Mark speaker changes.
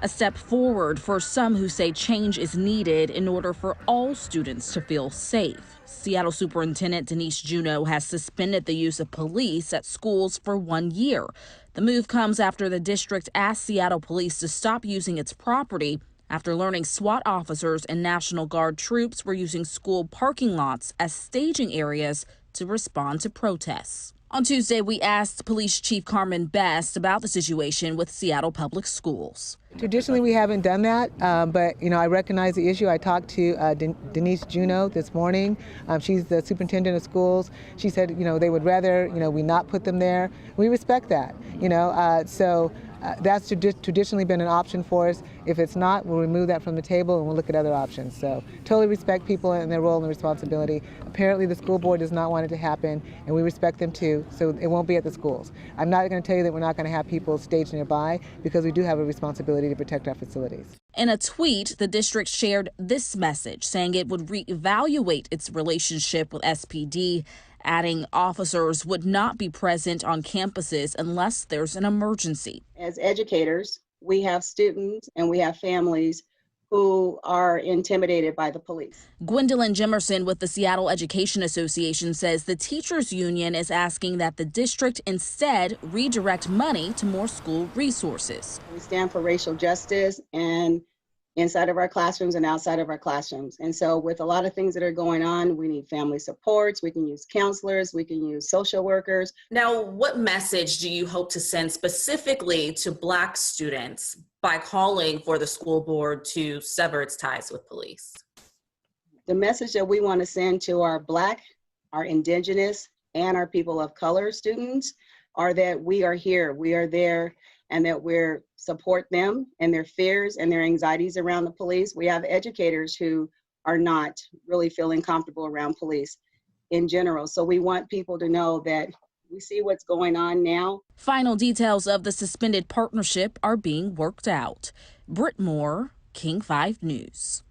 Speaker 1: A step forward for some who say change is needed in order for all students to feel safe. Seattle Superintendent Denise Juneau has suspended the use of police at schools for 1 year. The move comes after the district asked Seattle police to stop using its property after learning SWAT officers and National Guard troops were using school parking lots as staging areas to respond to protests. On Tuesday, we asked Police Chief Carmen Best about the situation with Seattle Public Schools.
Speaker 2: Traditionally, we haven't done that, but I recognize the issue. I talked to Denise Juneau this morning. She's the superintendent of schools. She said, they would rather, we not put them there. We respect that, so that's traditionally been an option for us. If it's not, we'll remove that from the table and we'll look at other options. So totally respect people and their role and responsibility. Apparently, the school board does not want it to happen, and we respect them too. So it won't be at the schools. I'm not going to tell you that we're not going to have people staged nearby, because we do have a responsibility to protect our facilities.
Speaker 1: In a tweet, the district shared this message, saying it would reevaluate its relationship with SPD, adding officers would not be present on campuses unless there's an emergency.
Speaker 3: As educators, we have students and we have families who are intimidated by the police.
Speaker 1: Gwendolyn Jimerson with the Seattle Education Association says the teachers union is asking that the district instead redirect money to more school resources.
Speaker 3: We stand for racial justice, and inside of our classrooms and outside of our classrooms. And so with a lot of things that are going on, we need family supports, we can use counselors, we can use social workers.
Speaker 4: Now, what message do you hope to send specifically to Black students by calling for the school board to sever its ties with police?
Speaker 3: The message that we want to send to our Black, our Indigenous, and our people of color students are that we are here, we are there, and that we're support them and their fears and their anxieties around the police. We have educators who are not really feeling comfortable around police in general. So we want people to know that we see what's going on now.
Speaker 1: Final details of the suspended partnership are being worked out. Britt Moore, King 5 News.